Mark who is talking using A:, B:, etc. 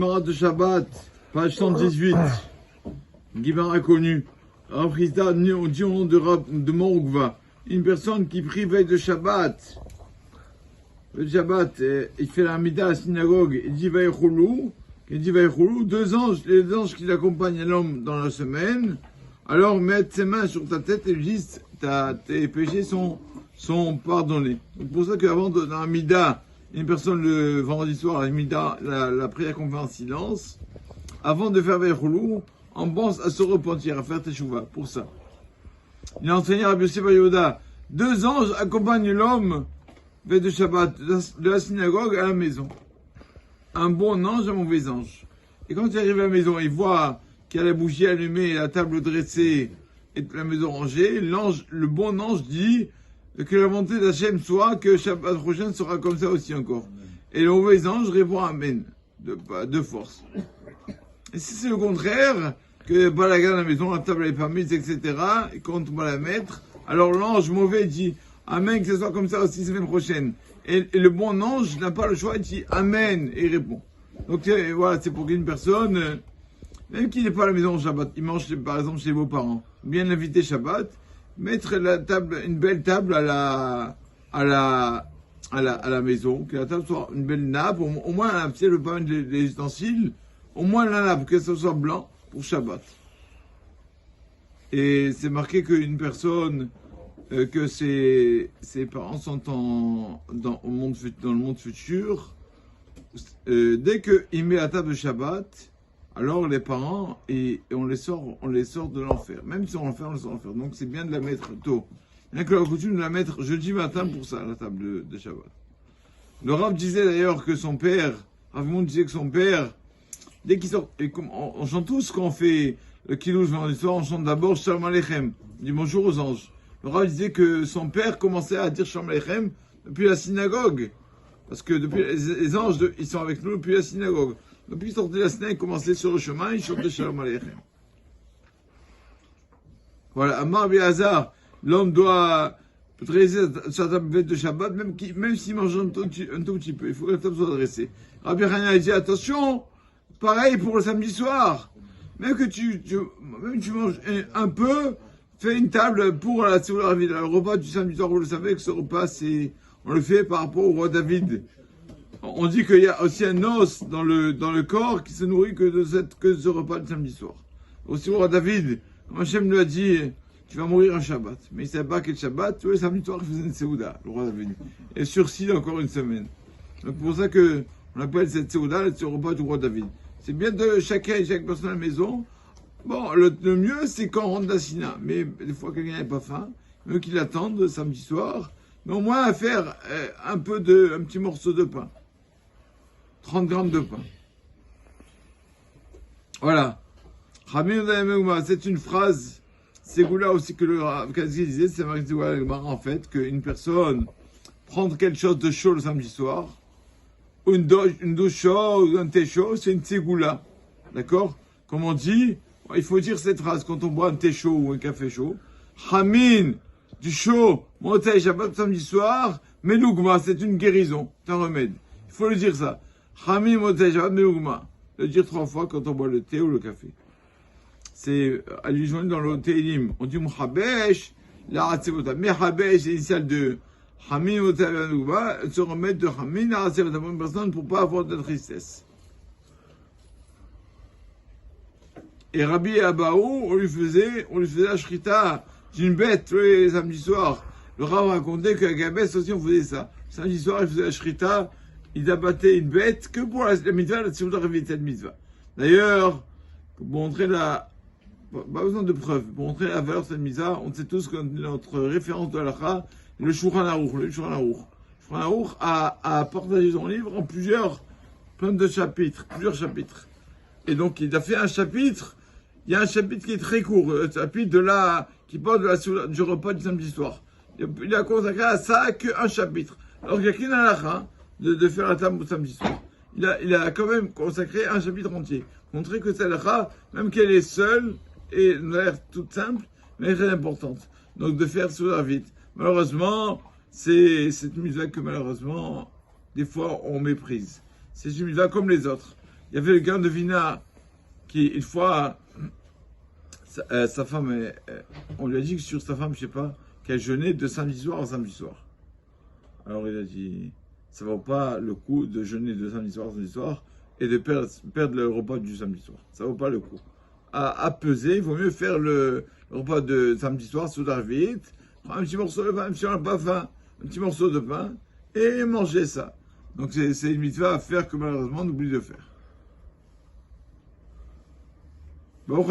A: Gemara de Shabbat, page 118. Gemara connu. Rav Chisda, on dit au nom de Morugva. Une personne qui prie veille de Shabbat. Le Shabbat, il fait la Hamida à la synagogue. Il dit Vaïchoulou. Deux anges, les anges qui accompagnent l'homme dans la semaine, alors mettent ses mains sur ta tête et lui disent tes péchés sont pardonnés. C'est pour ça qu'avant dans la Hamida, une personne le vendredi soir, la prière qu'on fait en silence, avant de faire Vaïchoulou, on pense à se repentir, à faire Teshuvah, pour ça. Il a enseigné à Rabbi Yosef bar Yehuda, deux anges accompagnent l'homme veille de Shabbat, de la synagogue à la maison. Un bon ange, un mauvais ange. Et quand il arrive à la maison, il voit qu'il y a la bougie allumée, la table dressée et la maison rangée, le bon ange dit que la volonté d'Hachem soit que Shabbat prochain sera comme ça aussi encore. Et le mauvais ange répond Amen, de force. Et si c'est le contraire, que balagan à la maison, la table est pas mise, etc., et quand on va la mettre, alors l'ange mauvais dit Amen, que ce soit comme ça aussi la semaine prochaine. Et le bon ange n'a pas le choix, il dit Amen, et il répond. Donc voilà, c'est pour qu'une personne, même qui n'est pas à la maison au Shabbat, il mange par exemple chez vos parents, bien l'inviter Shabbat, mettre la table, une belle table à la maison, que la table soit une belle nappe, au moins, si elle ne veut pas mettre les ustensiles, au moins la nappe, que ce soit blanc pour Shabbat. Et c'est marqué qu'une personne, que ses parents sont dans le monde futur, dès qu'il met la table de Shabbat, alors les parents, on les sort de l'enfer. Même si on l'enfer, on les sort de l'enfer. Donc c'est bien de la mettre tôt. Rien que la coutume de la mettre jeudi matin pour ça, la table de Shabbat. Le Rav disait d'ailleurs que son père, Rav Moun disait que son père, dès qu'il sort, et on chante tous quand on fait le Kiddush vendredi soir, on chante d'abord Shalom Aleichem, on dit bonjour aux anges. Le Rav disait que son père commençait à dire Shalom Aleichem depuis la synagogue. Parce que depuis les anges, ils sont avec nous depuis la synagogue. Depuis qu'ils sortaient de la synagogue, ils commençaient sur le chemin, ils chantaient Shalom Aleichem. Voilà, Amar Béhazar, l'homme doit dresser sa table de Shabbat, même s'il mange un tout petit peu. Il faut que la table soit dressée. Rabbi Hania dit attention, pareil pour le samedi soir. Même que tu manges un peu, fais une table pour la Tseoula Ravida. Le repas du samedi soir, vous le savez que ce repas, on le fait par rapport au roi David. On dit qu'il y a aussi un os dans le corps qui se nourrit que de ce repas du samedi soir. Aussi, le roi David, Hachem lui a dit, tu vas mourir un Shabbat. Mais il ne savait pas quel Shabbat, tous les samedis soirs, il faisait une Seouda, le roi David. Et sursis encore une semaine. Donc, c'est pour ça on appelle cette Seouda le repas du roi David. C'est bien de chaque personne à la maison. Bon, le mieux, c'est quand on rentre d'Assina. Mais des fois, quelqu'un n'est pas faim. Mieux qu'il attende samedi soir. Mais au moins, à faire un petit morceau de pain. 30 grammes de pain. Voilà. C'est une phrase. C'est là aussi que le Kazi disait. C'est marqué en fait qu'une personne prendre quelque chose de chaud le samedi soir. Ou une douche chaude, ou un thé chaud, c'est une tségoula. D'accord? Comme on dit, il faut dire cette phrase quand on boit un thé chaud ou un café chaud. Chamin, du chaud, montagne Shabbat samedi soir, melougma, c'est une guérison, c'est un remède. Il faut le dire ça. Chamin, montagne Shabbat, melougma. Le dire 3 fois quand on boit le thé ou le café. C'est allusion dans le Télim. On dit Mchabesh, la Hatzevota. Mechabesh, c'est initial de Hamin Motavanouba, se remettre de Hamin à la bonne personne pour pas avoir de tristesse. Et Rabbi Abaou, on lui faisait la shrita d'une bête tous les samedis soirs. Le Rav racontait qu'à Gabès aussi on faisait ça. Le samedi soir, il faisait la shrita, il abattait une bête que pour la mitzvah, la tzivut revit cette mitzvah. D'ailleurs, pour montrer pas besoin de preuves, pour montrer la valeur de cette mitzvah, on sait tous que notre référence de l'halakha, le Shulchan Aruch. Le Shulchan Aruch a partagé son livre en plein de chapitres, plusieurs chapitres. Et donc, il a fait un chapitre, il y a un chapitre qui est très court, le chapitre qui parle du repas du samedi soir. Il a consacré à ça qu'un chapitre. Alors qu'il n'y a qu'une halakha de faire la table au samedi soir. Il a quand même consacré un chapitre entier. Montrer que cette halakha, même qu'elle est seule, et elle a l'air toute simple, mais elle est très importante. Donc, de faire sur la vite. Malheureusement, c'est une mitzvah que malheureusement, des fois, on méprise. C'est une mitzvah comme les autres. Il y avait le gars de Vina qui, une fois, sa femme, on lui a dit que sur sa femme, je sais pas, qu'elle jeûnait de samedi soir à samedi soir. Alors il a dit, ça vaut pas le coup de jeûner de samedi soir et de perdre le repas du samedi soir. Ça vaut pas le coup. À peser, il vaut mieux faire le repas de samedi soir sous la vite, prendre un petit morceau de pain, même si on n'a pas faim, un petit morceau de pain, et manger ça. Donc c'est une mitzvah à faire que malheureusement on oublie de faire. Bon,